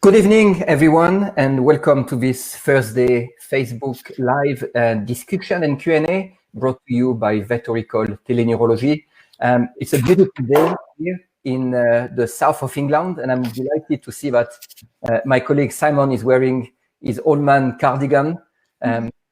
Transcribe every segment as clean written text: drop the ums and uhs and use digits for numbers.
Good evening, everyone, and welcome to this Thursday Facebook Live discussion and Q&A brought to you by Vetorical Teleneurology. It's a beautiful day here in the south of England, and I'm delighted to see that my colleague Simon is wearing his old man cardigan.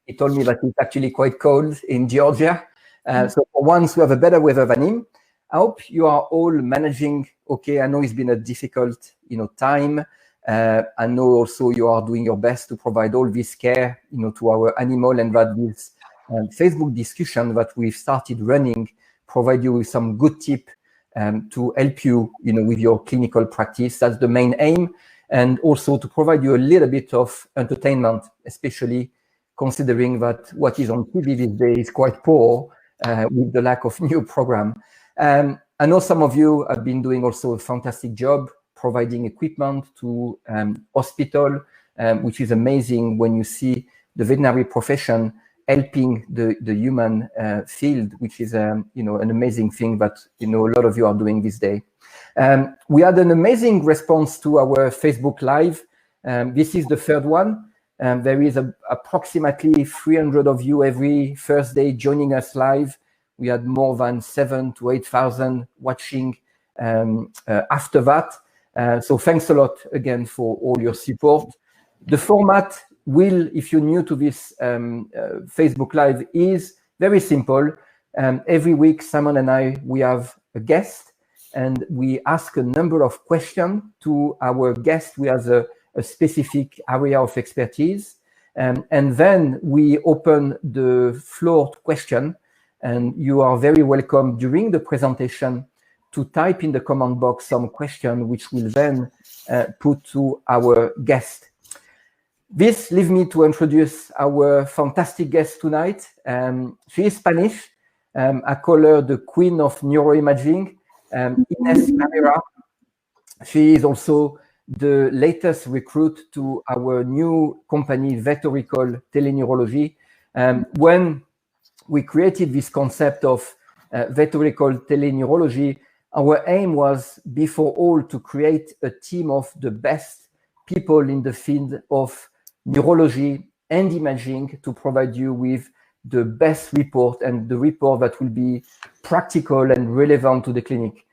He told me that it's actually quite cold in Georgia. So for once, we have a better weather than him. I hope you are all managing okay. I know it's been a difficult, time. I know also you are doing your best to provide all this care, to our animal, and that this Facebook discussion that we've started running provide you with some good tip to help you, with your clinical practice. That's the main aim, and also to provide you a little bit of entertainment, especially considering that what is on TV these days is quite poor with the lack of new program. I know some of you have been doing also a fantastic job providing equipment to hospital, which is amazing when you see the veterinary profession helping the human field, which is an amazing thing that a lot of you are doing this day. We had an amazing response to our Facebook Live. This is the third one. There is approximately 300 of you every Thursday joining us live. We had more than 7,000 to 8,000 watching after that. So thanks a lot again for all your support. The format will, if you're new to this Facebook Live, is very simple. Every week, Simon and I, we have a guest, and we ask a number of questions to our guest. We have a specific area of expertise. And then we open the floor to question, and you are very welcome during the presentation to type in the comment box some question, which we'll then put to our guest. This leaves me to introduce our fantastic guest tonight. She is Spanish. I call her the queen of neuroimaging, Ines Carrera. She is also the latest recruit to our new company, Vetorical Teleneurology. When we created this concept of Vetorical Teleneurology, our aim was, before all, to create a team of the best people in the field of neurology and imaging to provide you with the best report, and the report that will be practical and relevant to the clinic.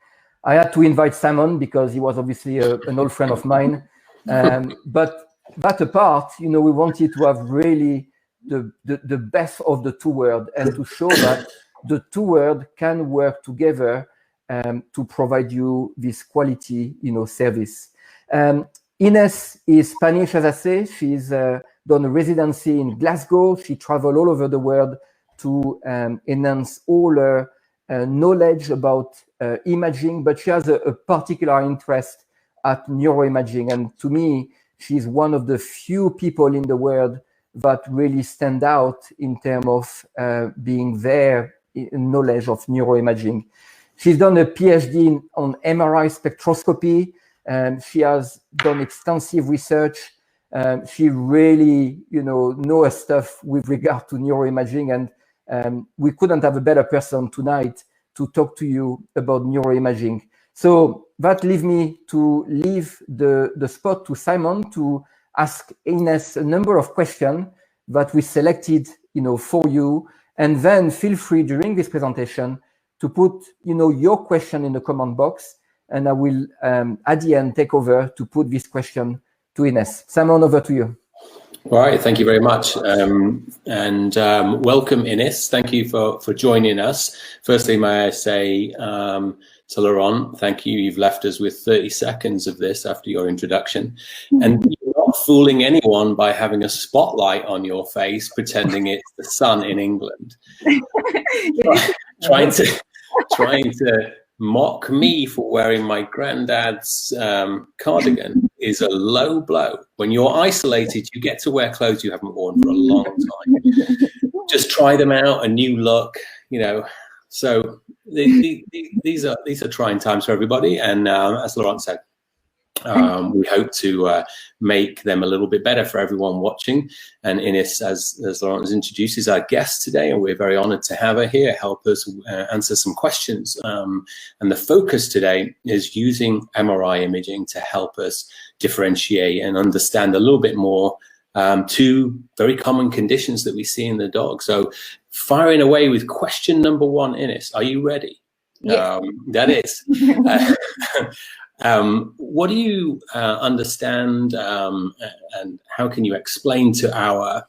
I had to invite Simon because he was obviously an old friend of mine. But that apart, we wanted to have really the best of the two worlds, and to show that the two worlds can work together to provide you this quality, service. Ines is Spanish, as I say. She's done a residency in Glasgow. She traveled all over the world to enhance all her knowledge about imaging, but she has a particular interest at neuroimaging. And to me, she's one of the few people in the world that really stand out in terms of being there in knowledge of neuroimaging. She's done a PhD on MRI spectroscopy. She has done extensive research. She really, knows her stuff with regard to neuroimaging. And we couldn't have a better person tonight to talk to you about neuroimaging. So that leaves me to leave the spot to Simon to ask Ines a number of questions that we selected, for you. And then feel free during this presentation to put, your question in the comment box, and I will, at the end, take over to put this question to Ines. Simon, over to you. All right, thank you very much. And welcome, Ines. Thank you for joining us. Firstly, may I say to Laurent, thank you. You've left us with 30 seconds of this after your introduction. And you're not fooling anyone by having a spotlight on your face, pretending it's the sun in England. Trying to mock me for wearing my granddad's cardigan is a low blow. When you're isolated, you get to wear clothes you haven't worn for a long time. Just try them out, a new look, So these are trying times for everybody. And as Laurent said, We hope to make them a little bit better for everyone watching. And Ines, as Laurent has introduced, is our guest today, and we're very honored to have her here, help us answer some questions. And the focus today is using MRI imaging to help us differentiate and understand a little bit more two very common conditions that we see in the dog. So firing away with question number one, Ines, are you ready? Yes. That is. What do you understand and how can you explain to our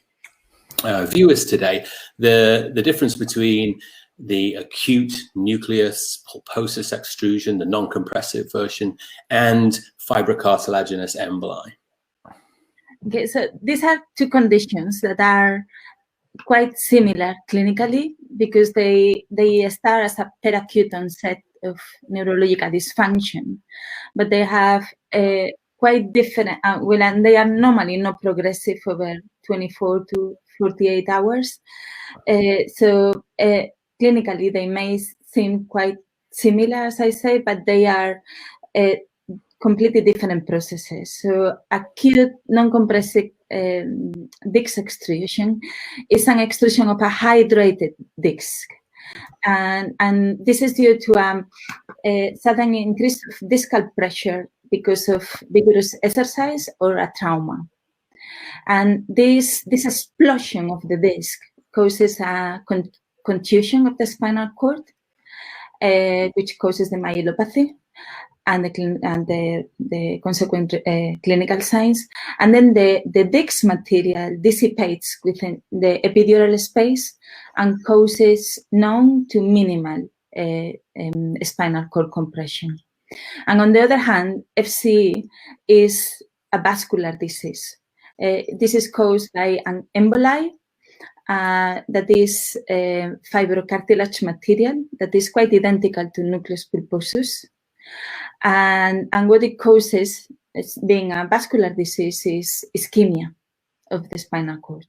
viewers today the difference between the acute nucleus pulposus extrusion, the non-compressive version, and fibrocartilaginous emboli? Okay, so these are two conditions that are quite similar clinically because they start as a peracute onset of neurological dysfunction, but they have quite different, and they are normally not progressive over 24 to 48 hours. So clinically, they may seem quite similar, as I say, but they are completely different processes. So acute non-compressive disc extrusion is an extrusion of a hydrated disc. And this is due to a sudden increase of discal pressure because of vigorous exercise or a trauma. And this explosion of the disc causes a contusion of the spinal cord, which causes the myelopathy and the consequent clinical signs. And then the disc material dissipates within the epidural space and causes non to minimal spinal cord compression. And on the other hand, FCE is a vascular disease. This is caused by an emboli that is fibrocartilage material that is quite identical to nucleus pulposus. And what it causes, being a vascular disease, is ischemia of the spinal cord.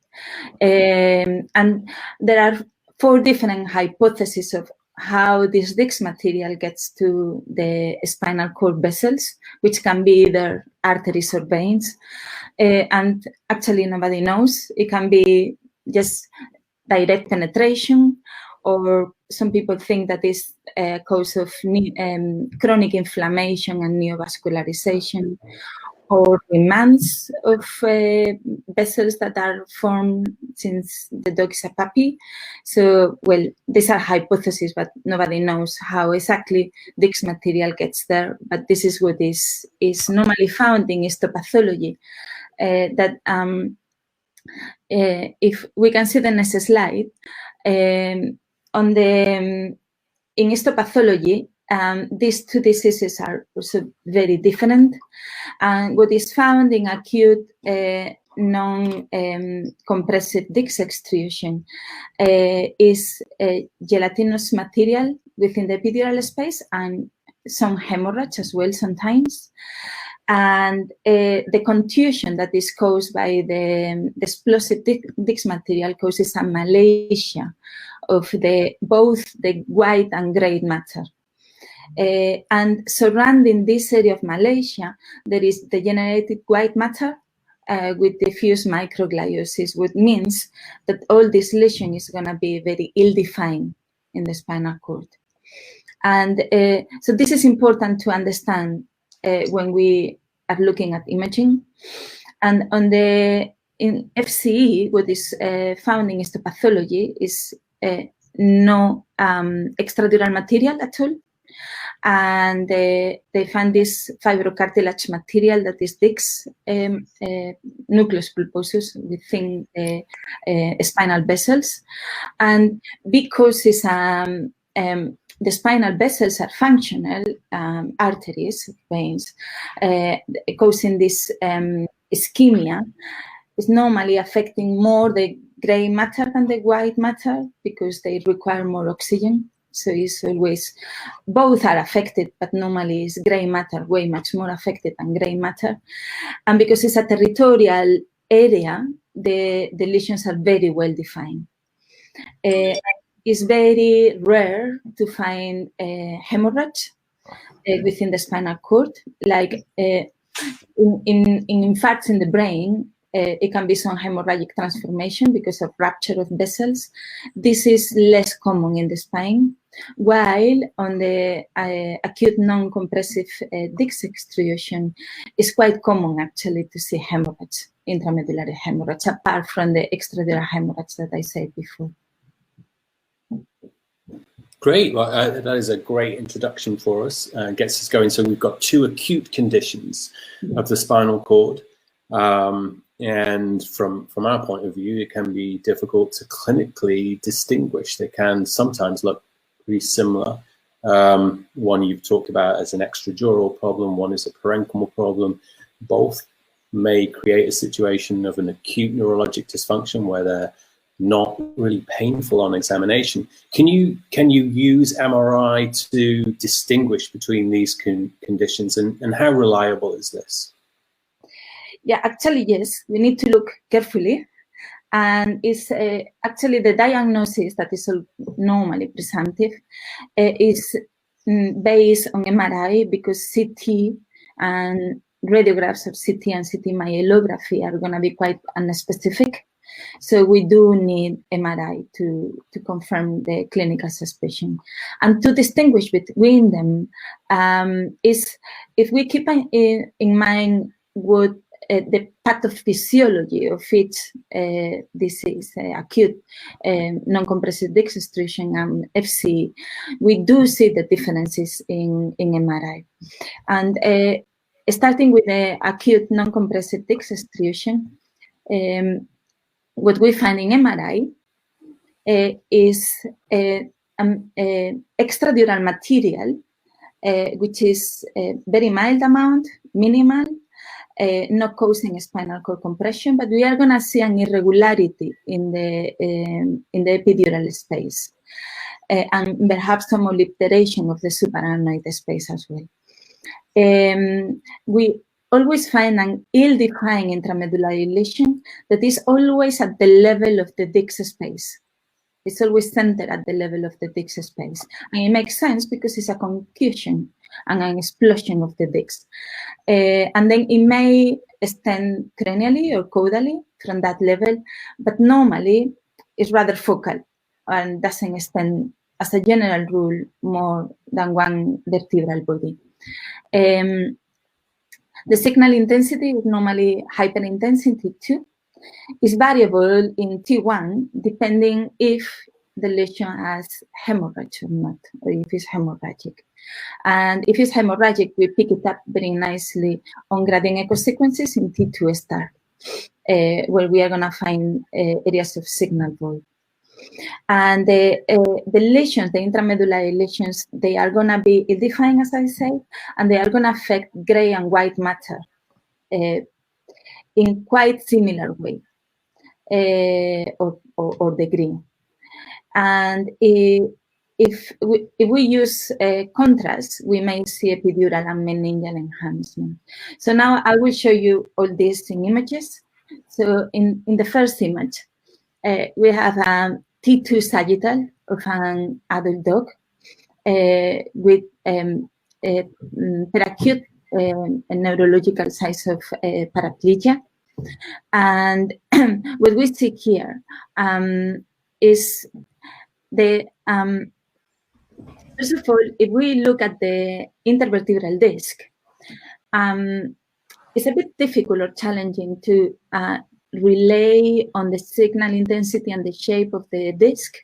And there are 4 different hypotheses of how this disc material gets to the spinal cord vessels, which can be either arteries or veins. And actually nobody knows. It can be just direct penetration, or some people think that is a cause of chronic inflammation and neovascularization, or remands of vessels that are formed since the dog is a puppy. So, well, these are hypotheses, but nobody knows how exactly disc material gets there. But this is what is normally found in histopathology. If we can see the next slide, in histopathology, these 2 diseases are also very different. And what is found in acute non-compressive disc extrusion is gelatinous material within the epidural space and some hemorrhage as well sometimes. And the contusion that is caused by the explosive disc material causes a malacia of both the white and gray matter. And surrounding this area of malacia, there is degenerated white matter with diffuse microgliosis, which means that all this lesion is going to be very ill-defined in the spinal cord. And so this is important to understand when we are looking at imaging. And in FCE, what is found in histopathology is no extradural material at all. And they find this fibrocartilage material that is disc nucleus pulposus within spinal vessels. And because it's the spinal vessels are functional arteries, veins, causing this ischemia, is normally affecting more the gray matter than the white matter because they require more oxygen. So it's always, both are affected, but normally it's gray matter way much more affected than gray matter. And because it's a territorial area, the lesions are very well defined. It's very rare to find hemorrhage within the spinal cord. Like In infarcts in the brain, it can be some hemorrhagic transformation because of rupture of vessels. This is less common in the spine, while on the acute non-compressive disc extrusion, it's quite common actually to see hemorrhage, intramedullary hemorrhage, apart from the extradural hemorrhage that I said before. Great. Well, that is a great introduction for us. Gets us going. So we've got two acute conditions of the spinal cord. And from our point of view, it can be difficult to clinically distinguish. They can sometimes look pretty similar. One you've talked about as an extradural problem, one is a parenchymal problem. Both may create a situation of an acute neurologic dysfunction where they're not really painful on examination. Can you use MRI to distinguish between these conditions, and how reliable is this? Yeah, actually, yes, we need to look carefully. And it's actually the diagnosis that is normally presumptive is based on MRI, because CT and radiographs of CT and CT myelopathy are going to be quite unspecific. So we do need MRI to confirm the clinical suspicion. And to distinguish between them is if we keep in mind what the pathophysiology of each disease, acute non-compressive disc extrusion and FCE, we do see the differences in MRI. And starting with the acute non-compressive disc extrusion, what we find in MRI is extradural material, which is a very mild amount, minimal, not causing spinal cord compression, but we are going to see an irregularity in the epidural space, and perhaps some obliteration of the subarachnoid space as well. We always find an ill-defined intramedullary lesion that is always at the level of the disc space. It's always centered at the level of the disc space. And it makes sense because it's a concussion and an explosion of the disc. And then it may extend cranially or caudally from that level, but normally it's rather focal and doesn't extend, as a general rule, more than one vertebral body. The signal intensity is normally hyperintensity 2. It's variable in T1 depending if the lesion has hemorrhage or not, or if it's hemorrhagic. And if it's hemorrhagic, we pick it up very nicely on gradient echo sequences in T2 star, where we are going to find areas of signal void. And the lesions, the intramedullary lesions, they are going to be ill-defined, as I said, and they are going to affect gray and white matter in quite similar way, or degree. And if we use contrast, we may see epidural and meningeal enhancement. So now I will show you all this in images. So in the first image, we have a T2 sagittal of an adult dog with peracute neurological size of paraplegia. And what we see here is the, first of all, if we look at the intervertebral disc, it's a bit difficult or challenging to relay on the signal intensity and the shape of the disc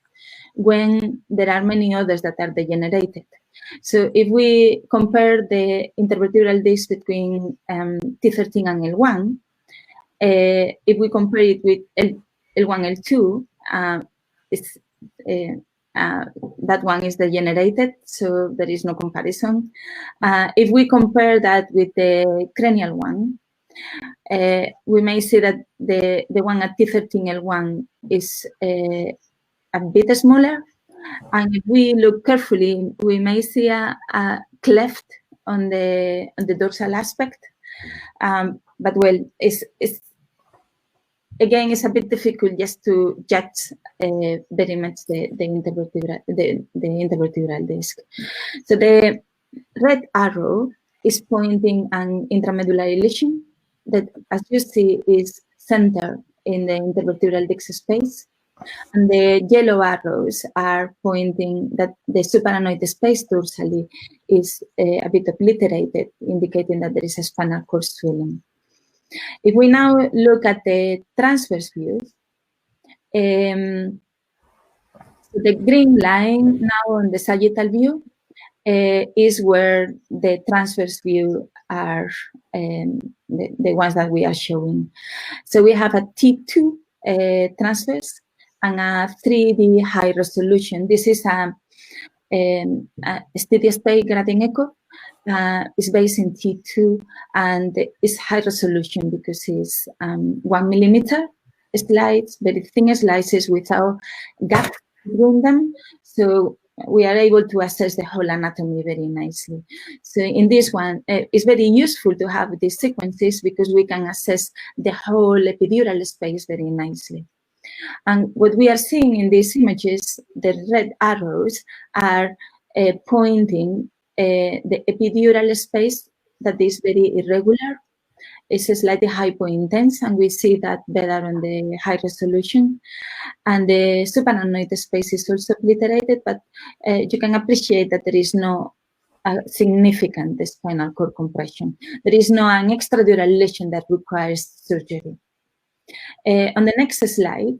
when there are many others that are degenerated. So if we compare the intervertebral disc between T13 and L1, if we compare it with L1, L2, that one is degenerated, so there is no comparison. If we compare that with the cranial one, we may see that the one at T13L1 is a bit smaller. And if we look carefully, we may see a cleft on the dorsal aspect. But well, again, it's a bit difficult just to judge very much the intervertebral disc. So the red arrow is pointing an intramedullary lesion that, as you see, is centered in the intervertebral disc space. And the yellow arrows are pointing that the subarachnoid space dorsally is a bit obliterated, indicating that there is a spinal cord swelling. If we now look at the transverse views, so the green line now on the sagittal view is where the transverse view are the ones that we are showing. So we have a T2 transverse and a 3D high resolution. This is a steady state gradient echo. It's based in T2 and it's high resolution because it's 1 millimeter slides, very thin slices without gaps between them. So we are able to assess the whole anatomy very nicely. So in this one, it's very useful to have these sequences because we can assess the whole epidural space very nicely. And what we are seeing in these images, the red arrows are pointing the epidural space that is very irregular. It's slightly hypointense, and we see that better on the high resolution. And the subarachnoid space is also obliterated, but you can appreciate that there is no significant spinal cord compression. There is no an extradural lesion that requires surgery. On the next slide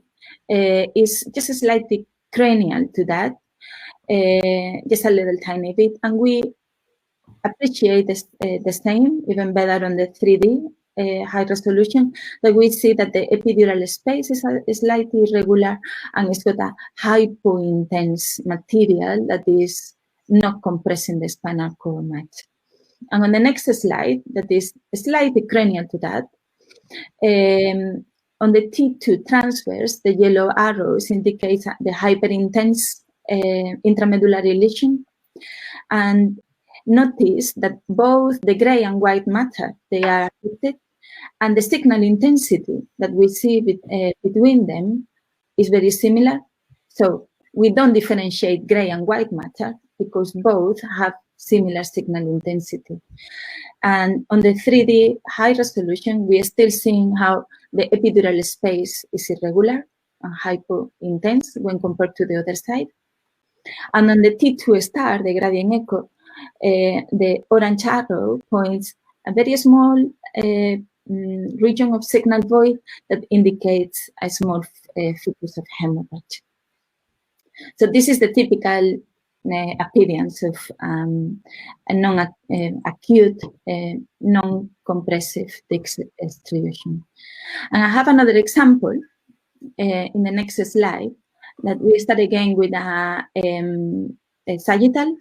is just slightly cranial to that, just a little tiny bit, and we appreciate this, the same, even better on the 3D high resolution, that we see that the epidural space is slightly irregular and it's got a hypointense material that is not compressing the spinal cord much. And on the next slide, that is slightly cranial to that, on the T2 transverse, the yellow arrows indicate the hyperintense intramedullary lesion. And notice that both the gray and white matter, they are affected, and the signal intensity that we see between them is very similar. So we don't differentiate gray and white matter because both have similar signal intensity. And on the 3D high resolution, we are still seeing how the epidural space is irregular and hypointense when compared to the other side. And on the T2 star, the gradient echo, the orange arrow points a very small region of signal void that indicates a small focus of hemorrhage. So this is the typical appearance of a non-acute, non-compressive disc extrusion. And I have another example in the next slide that we start again with a sagittal.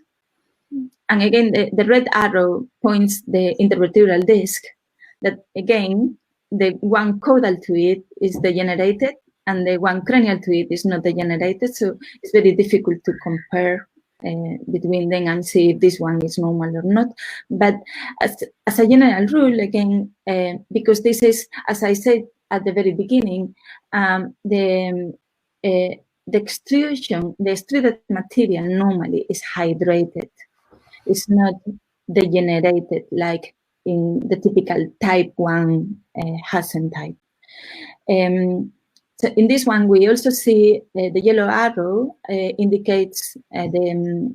And again, the red arrow points the intervertebral disc that, again, the one caudal to it is degenerated and the one cranial to it is not degenerated. So it's very difficult to compare between them and see if this one is normal or not. But as a general rule, again, because this is, as I said at the very beginning, the extrusion, the extruded material normally is hydrated. It's not degenerated like in the typical type 1 Hassen type. So in this one, we also see the yellow arrow indicates the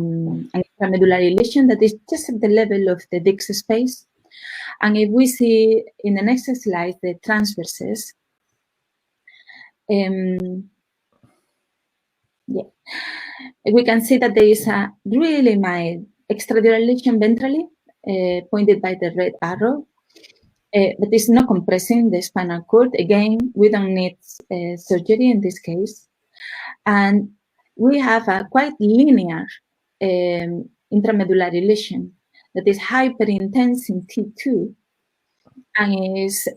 intramedullary lesion that is just at the level of the disc space. And if we see in the next slide the transverses, we can see that there is a really mild extradural lesion ventrally, pointed by the red arrow, but it's not compressing the spinal cord. Again, we don't need surgery in this case. And we have a quite linear intramedullary lesion that is hyperintense in T2 and is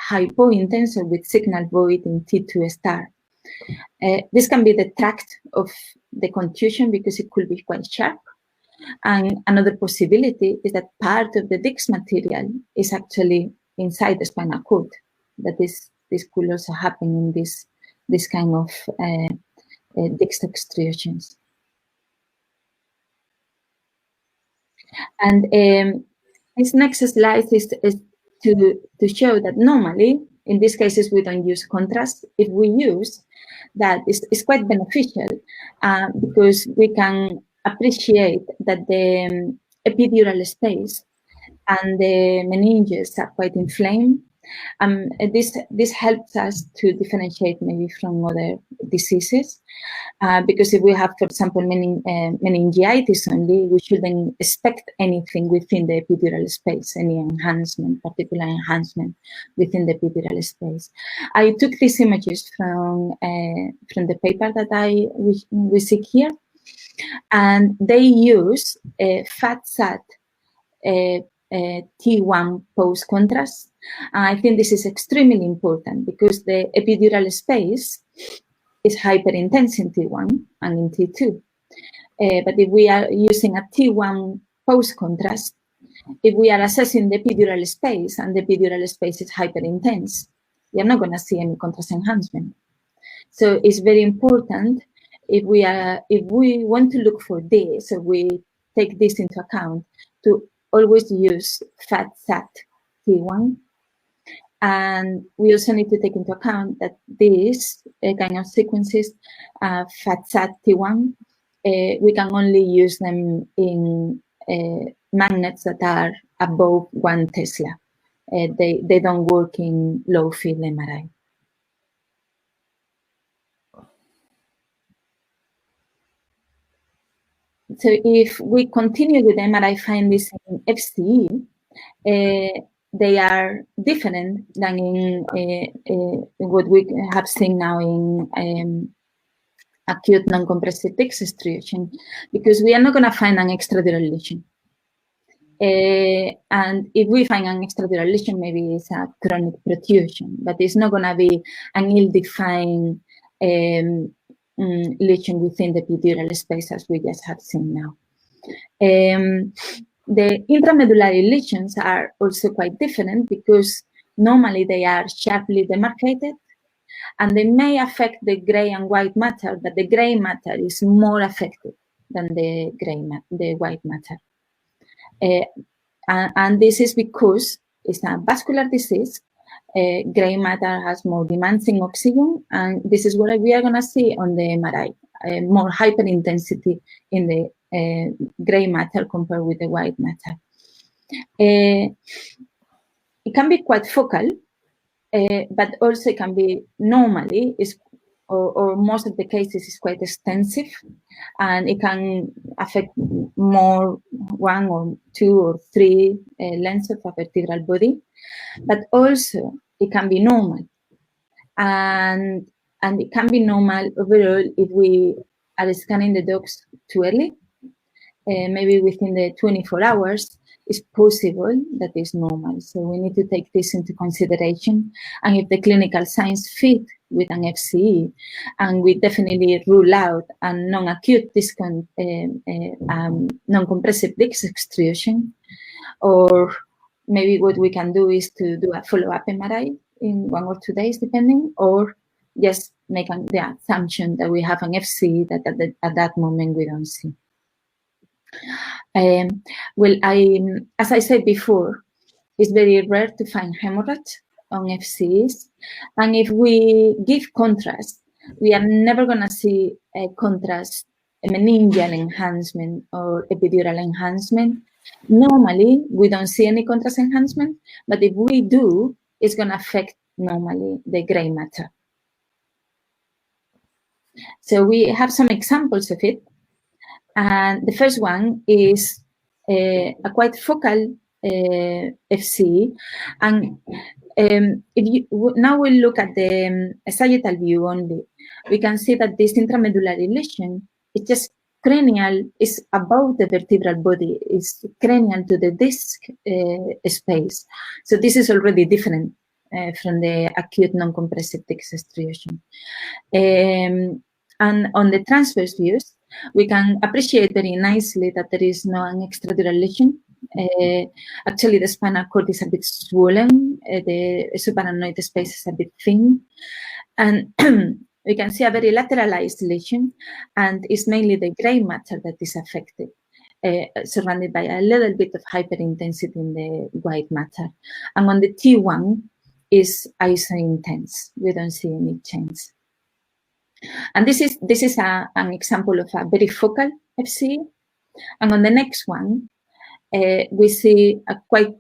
hypointense with signal void in T2 star. This can be the tract of the contusion because it could be quite sharp. And another possibility is that part of the disc material is actually inside the spinal cord. That is, this could also happen in this kind of disc extrusions. And This next slide is to show that normally, in these cases, we don't use contrast. If we use that, it's quite beneficial because we can appreciate that the epidural space and the meninges are quite inflamed. This helps us to differentiate maybe from other diseases, because if we have, for example, meningitis only, we shouldn't expect anything within the epidural space, any enhancement, particular enhancement within the epidural space. I took these images from the paper that we see here, and they use FAT-SAT T1 post contrast. I think this is extremely important because the epidural space is hyperintense in T1 and in T2. But if we are using a T1 post contrast, if we are assessing the epidural space and the epidural space is hyperintense, you're not going to see any contrast enhancement. So it's very important if we want to look for this, so we take this into account, to always use FAT-SAT T1. And we also need to take into account that these kind of sequences, FAT-SAT T1, we can only use them in magnets that are above 1 Tesla. They don't work in low field MRI. So if we continue with MRI findings in FCE, they are different than in what we have seen now in acute non-compressive disc extrusion, because we are not going to find an extradural lesion. And if we find an extradural lesion, maybe it's a chronic protrusion, but it's not going to be an ill-defined lesion within the epidural space as we just have seen now. The intramedullary lesions are also quite different because normally they are sharply demarcated and they may affect the gray and white matter, but the gray matter is more affected than the white matter. And this is because it's a vascular disease. Gray matter has more demands in oxygen, and this is what we are going to see on the MRI, more hyperintensity in the gray matter compared with the white matter. It can be quite focal, but also it can be normally, or most of the cases is quite extensive, and it can affect more 1 or 2 or 3 lengths of a vertebral body, but also it can be normal. And it can be normal overall if we are scanning the dogs too early, maybe within the 24 hours, it's possible that is normal. So we need to take this into consideration. And if the clinical signs fit with an FCE, and we definitely rule out a non-acute non-compressive disc extrusion, or maybe what we can do is to do a follow-up MRI in 1 or 2 days, depending, or just make the assumption that we have an FCE that at that moment we don't see. Well, as I said before, it's very rare to find hemorrhage on FCEs, and if we give contrast, we are never going to see a contrast, a meningeal enhancement or epidural enhancement. Normally, we don't see any contrast enhancement, but if we do, it's going to affect normally the gray matter. So we have some examples of it. And the first one is a quite focal FCE. And now we look at the sagittal view only, we can see that this intramedullary lesion is just cranial, is above the vertebral body, is cranial to the disc space. So this is already different from the acute non-compressive disc extrusion. And on the transverse views, we can appreciate very nicely that there is no extradural lesion. Actually, the spinal cord is a bit swollen. The subarachnoid space is a bit thin. And we can see a very lateralized lesion, and it's mainly the gray matter that is affected. surrounded by a little bit of hyperintensity in the white matter. And on the T1 is iso-intense. We don't see any change. And this is an example of a very focal FCE. And on the next one, we see a quite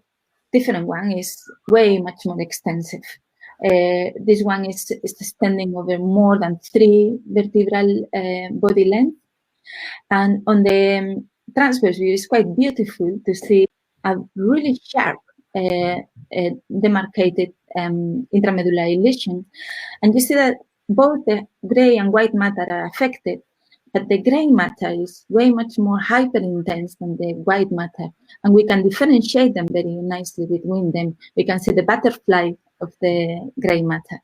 different one, is way much more extensive. This one is extending over more than 3 vertebral body length. And on the transverse view, it's quite beautiful to see a really sharp demarcated intramedullary lesion. And you see that both the gray and white matter are affected, but the gray matter is way much more hyper-intense than the white matter. And we can differentiate them very nicely between them. We can see the butterfly of the gray matter.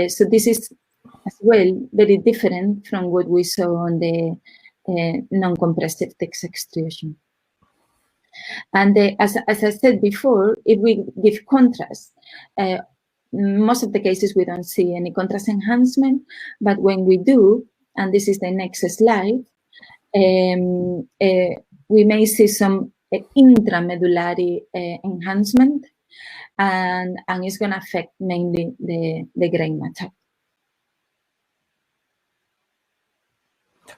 So this is as well very different from what we saw on the non-compressive text extrusion. And as I said before, if we give contrast, most of the cases we don't see any contrast enhancement, but when we do, and this is the next slide, we may see some intramedullary enhancement, and it's going to affect mainly the gray matter.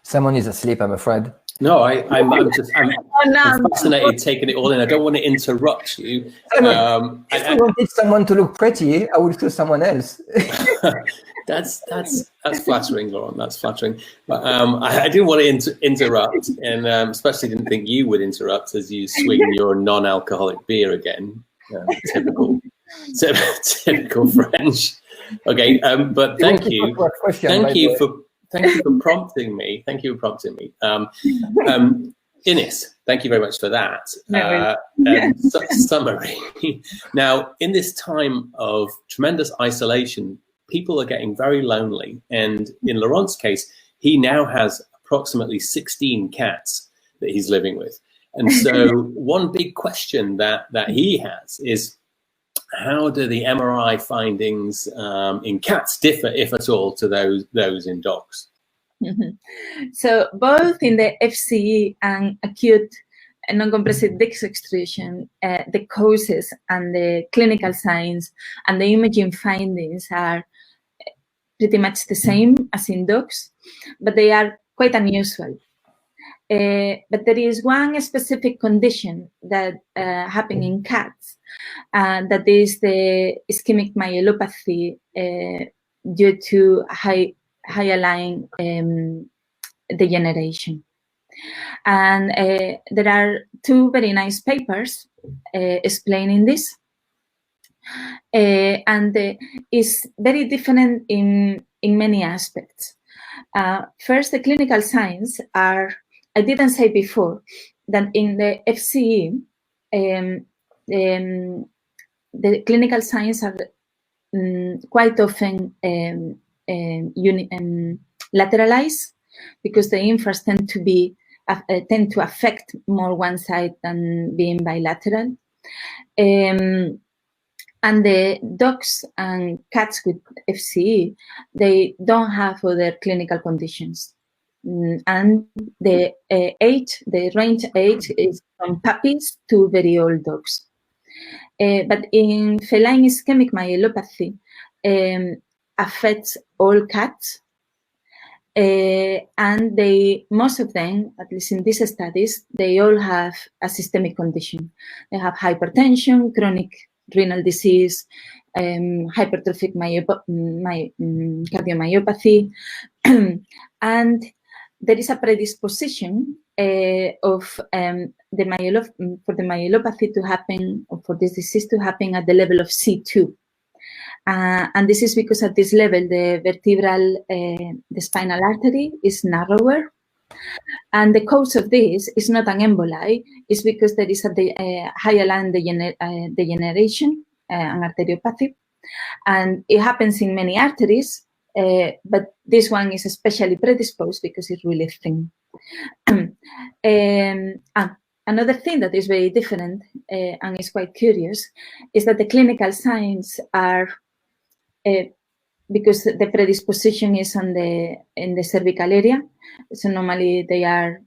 Someone is asleep, I'm afraid. No, I'm fascinated taking it all in. I don't want to interrupt you. If I wanted someone to look pretty, I would choose someone else. That's flattering, Laurent. That's flattering. But I didn't want to interrupt, and especially didn't think you would interrupt as you swing your non-alcoholic beer again. Typical French. Okay, but thank you. Thank you for prompting me. Thank you for prompting me. Ines, thank you very much for that summary. Now, in this time of tremendous isolation, people are getting very lonely. And in Laurent's case, he now has approximately 16 cats that he's living with. And so one big question that he has is, how do the MRI findings in cats differ, if at all, to those in dogs? So both in the FCE and acute non-compressive disc extrusion, the causes and the clinical signs and the imaging findings are pretty much the same as in dogs, but they are quite unusual. But there is one specific condition that happens in cats, that is the ischemic myelopathy due to hyaline degeneration. And there are 2 very nice papers explaining this. And it's very different in many aspects. First, the clinical signs are, I didn't say before, that in the FCE, the clinical signs are quite often lateralized, because the infras tend to affect more one side than being bilateral. And the dogs and cats with FCE, they don't have other clinical conditions. And the range age is from puppies to very old dogs. But in feline ischemic myelopathy, affects all cats. And most of them, at least in these studies, they all have a systemic condition. They have hypertension, chronic renal disease, hypertrophic cardiomyopathy, and there is a predisposition for the myelopathy to happen, or for this disease to happen at the level of C2. And this is because at this level, the vertebral, the spinal artery is narrower. And the cause of this is not an emboli, it's because there is a hyaline degeneration, an arteriopathy. And it happens in many arteries, but this one is especially predisposed because it's really thin. Another thing that is very different and is quite curious is that the clinical signs are, because the predisposition is in the cervical area, so normally they are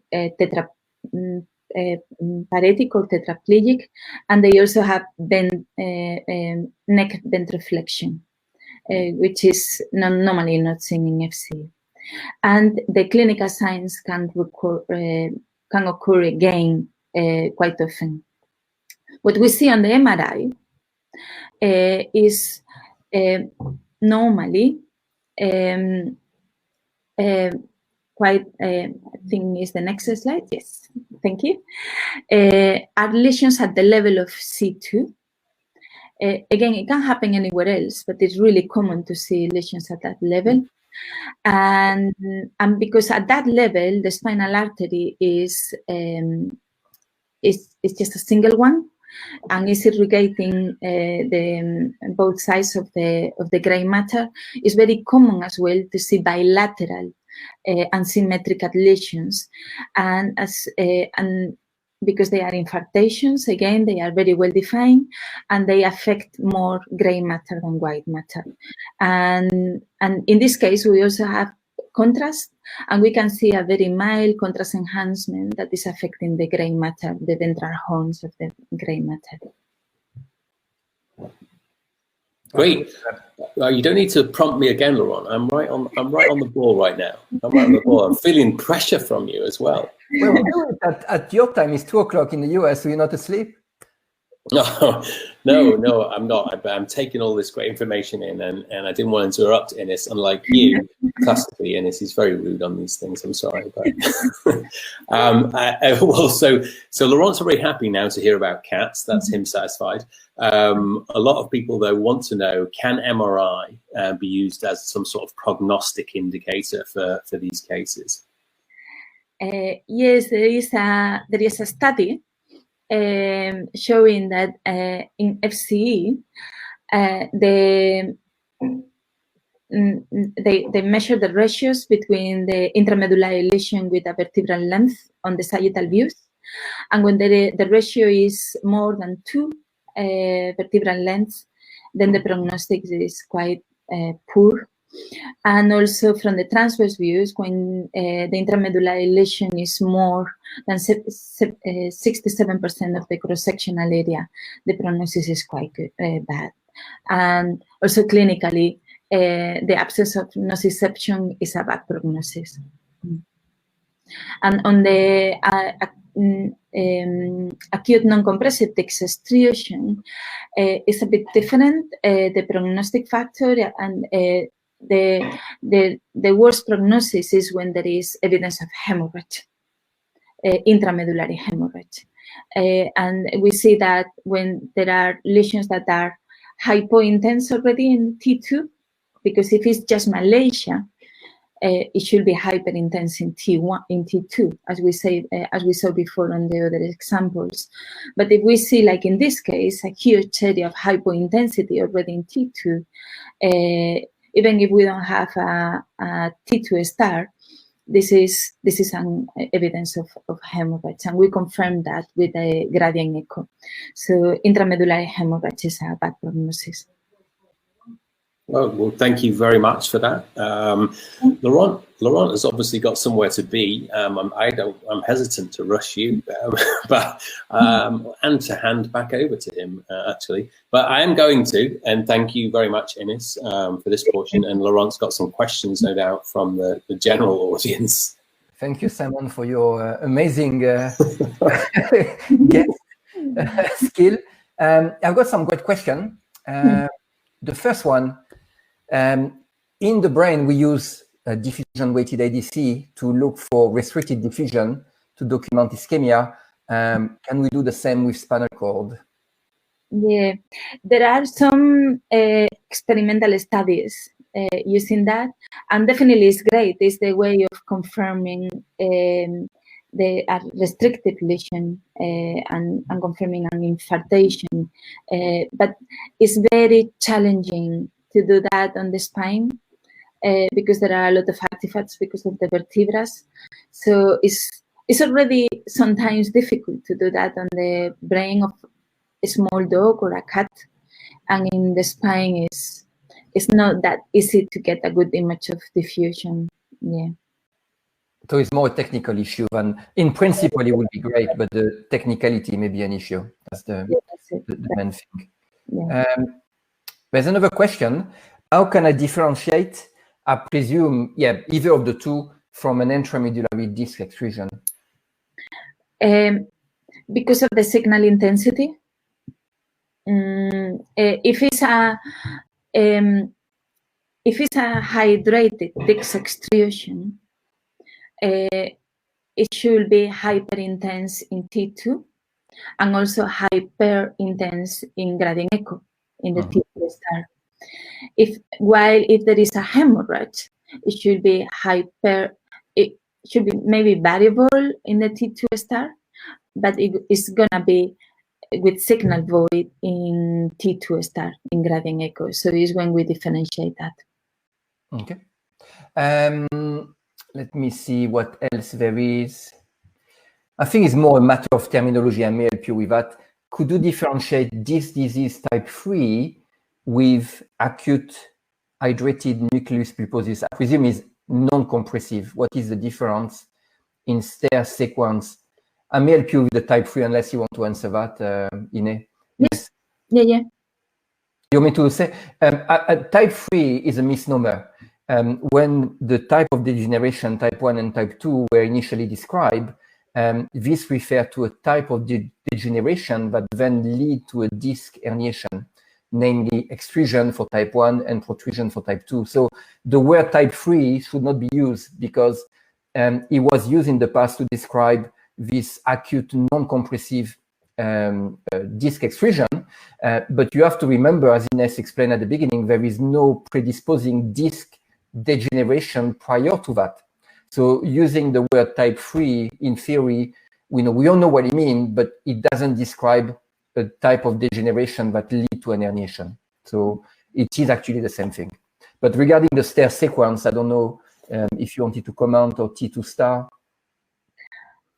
paretic or tetraplegic, and they also have neck ventriflexion, which is normally not seen in FCE. And the clinical signs can occur again quite often. What we see on the MRI is normally quite, I think is the next slide, yes, thank you, are lesions at the level of C2. Again, it can happen anywhere else, but it's really common to see lesions at that level. And because at that level, the spinal artery is just a single one, and is irrigating both sides of the gray matter. It's very common as well to see bilateral unsymmetrical lesions, and because they are infarctations, again, they are very well defined, and they affect more gray matter than white matter. And in this case, we also have contrast, and we can see a very mild contrast enhancement that is affecting the gray matter, the ventral horns of the gray matter. Great. You don't need to prompt me again, Laurent. I'm right on the ball right now. I'm right on the ball. I'm feeling pressure from you as well. Well, we do it at your time. It's 2 o'clock in the US. So you're not asleep? No, I'm not. I'm taking all this great information in, and I didn't want to interrupt Ines. Unlike you, classically, Ines is very rude on these things. I'm sorry, but well, so Laurent's very happy now to hear about cats. That's him satisfied. A lot of people though want to know: can MRI be used as some sort of prognostic indicator for these cases? Yes, there is a study showing that in FCE, they measure the ratios between the intramedullary lesion with a vertebral length on the sagittal views, and when the ratio is more than 2 vertebral lengths, then the prognostic is quite poor. And also from the transverse views, when the intramedullary lesion is more than 67% of the cross-sectional area, the prognosis is quite bad. And also clinically, the absence of nociception is a bad prognosis. And on the acute non-compressive disc extrusion, is a bit different. The prognostic factor and the worst prognosis is when there is evidence of hemorrhage, intramedullary hemorrhage. And we see that when there are lesions that are hypointense already in T2, because if it's just Malaysia, it should be hyperintense in T1, in T2, as we saw before on the other examples. But if we see, like in this case, a huge area of hypointensity already in T2, even if we don't have a T2 star, this is an evidence of hemorrhage, and we confirm that with a gradient echo. So intramedullary hemorrhage is a bad prognosis. Well, thank you very much for that. Laurent has obviously got somewhere to be. I'm hesitant to rush you, and to hand back over to him actually. But I am going to, and thank you very much, Ines, for this portion. And Laurent's got some questions, no doubt, from the general audience. Thank you, Simon, for your amazing guest skill. I've got some great questions. The first one. In the brain, we use diffusion-weighted ADC to look for restricted diffusion to document ischemia. Can we do the same with spinal cord? Yeah, there are some experimental studies using that, and definitely it's great. It's the way of confirming the restricted lesion and confirming an infarction. But it's very challenging to do that on the spine because there are a lot of artifacts because of the vertebrae. So it's already sometimes difficult to do that on the brain of a small dog or a cat, and in the spine it's not that easy to get a good image of diffusion. Yeah. So it's more a technical issue, and in principle it would be great, but the technicality may be an issue. That's the main thing. Yeah. There's another question. How can I differentiate, I presume, either of the two from an intramedullary disc extrusion? Because of the signal intensity. If it's a hydrated disc extrusion, it should be hyper intense in T2 and also hyper intense in gradient echo in the T2 star. If there is a hemorrhage, it should be maybe variable in the T2 star, but it's gonna be with signal void in T2 star in gradient echo. So it's when we differentiate that. Okay. Let me see what else there is. I think it's more a matter of terminology. I may help you with that. Could you differentiate this disease type 3 with acute hydrated nucleus pulposus? I presume is non-compressive. What is the difference in stair sequence? I may help you with the type 3 unless you want to answer that, Ines. Yes. Yeah. You want me to say? Type 3 is a misnomer. When the type of degeneration, type 1 and type 2, were initially described, this referred to a type of degeneration that then lead to a disc herniation, namely extrusion for type 1 and protrusion for type 2. So the word type 3 should not be used because it was used in the past to describe this acute non-compressive disc extrusion. But you have to remember, as Ines explained at the beginning, there is no predisposing disc degeneration prior to that. So using the word type 3, in theory, we all know what it means, but it doesn't describe a type of degeneration that leads to an herniation. So it is actually the same thing. But regarding the stair sequence, I don't know if you wanted to comment or T2 star.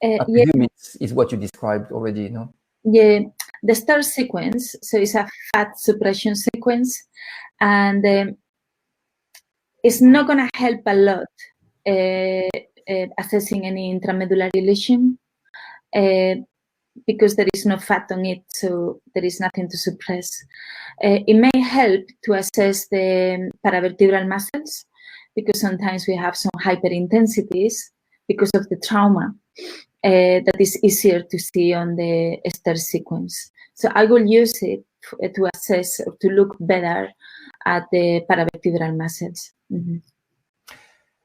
I presume it's what you described already, no? Yeah, the stair sequence, so it's a fat suppression sequence, and it's not going to help a lot assessing any intramedullary lesion because there is no fat on it, so there is nothing to suppress. It may help to assess the paravertebral muscles because sometimes we have some hyperintensities because of the trauma that is easier to see on the stair sequence. So I will use it to assess or to look better at the paravertebral muscles. Mm-hmm.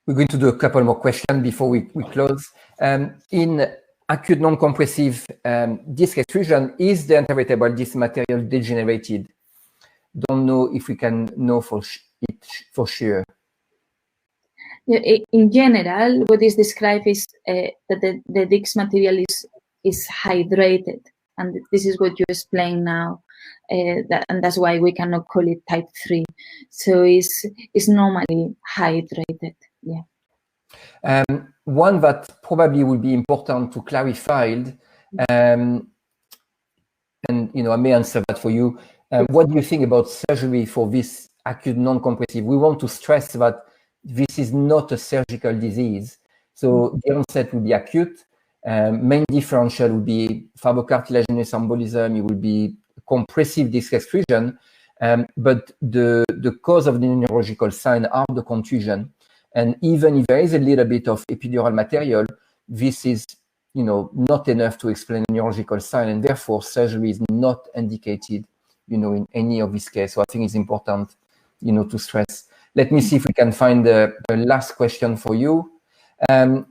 We're going to do a couple more questions before we close. In acute non-compressive disc extrusion, is the intervertebral disc material degenerated? Don't know if we can know for sure. In general, what is described is that the disc material is hydrated, and this is what you explained now, and that's why we cannot call it type 3. So it's normally hydrated. Yeah. One that probably would be important to clarify, and I may answer that for you. What do you think about surgery for this acute non-compressive? We want to stress that this is not a surgical disease. So the onset will be acute. Main differential would be fibrocartilaginous embolism. It will be compressive disc extrusion. But the cause of the neurological sign are the contusion. And even if there is a little bit of epidural material, this is, not enough to explain a neurological sign, and therefore surgery is not indicated, in any of these cases. So I think it's important, to stress. Let me see if we can find the last question for you. Does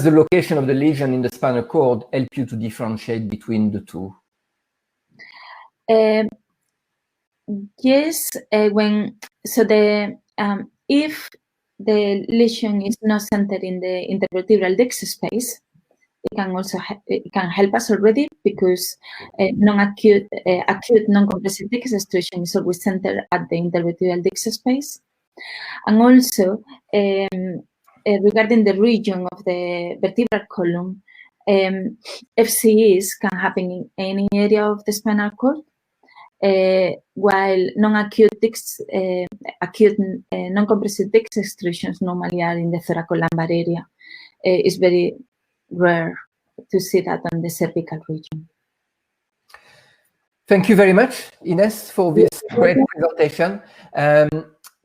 the location of the lesion in the spinal cord help you to differentiate between the two? Yes, if the lesion is not centered in the intervertebral disc space, it can help us already because acute non-compressive disc extrusion is always centered at the intervertebral disc space. And also, regarding the region of the vertebral column, FCEs can happen in any area of the spinal cord. while non-acute acute non-compressive disc extrusions normally are in the thoracolumbar area. It's very rare to see that on the cervical region. Thank you very much, Ines, for this great presentation.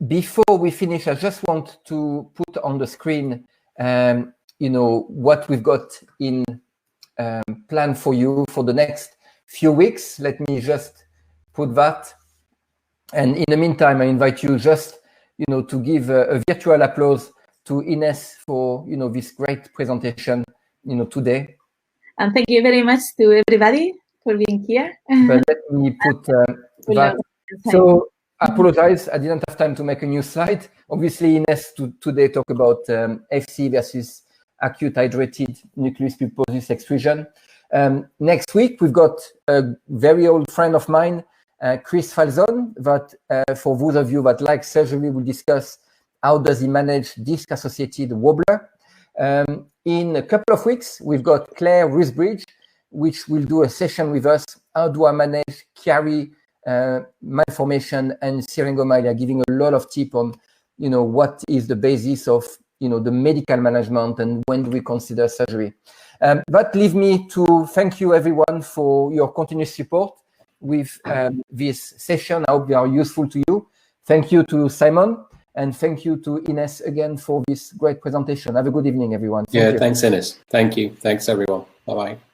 Before we finish, I just want to put on the screen, what we've got in plan for you for the next few weeks. Let me just put that. And in the meantime, I invite you just, to give a virtual applause to Ines for, this great presentation, today. And thank you very much to everybody for being here. But let me put that. So I apologize, I didn't have time to make a new slide. Obviously, Ines today talk about FC versus acute hydrated nucleus pulposus extrusion. Next week, we've got a very old friend of mine, Chris Falzon, that for those of you that like surgery, will discuss how does he manage disc-associated wobbler. In a couple of weeks, we've got Claire Rusbridge, which will do a session with us. How do I manage Chiari malformation and syringomalia, giving a lot of tips on, what is the basis of, the medical management and when do we consider surgery. That leaves me to thank you everyone for your continuous support with this session. I hope they are useful to you. Thank you to Simon, and thank you to Ines again for this great presentation. Have a good evening, everyone. Thanks, Ines. Thank you. Thanks, everyone. Bye-bye.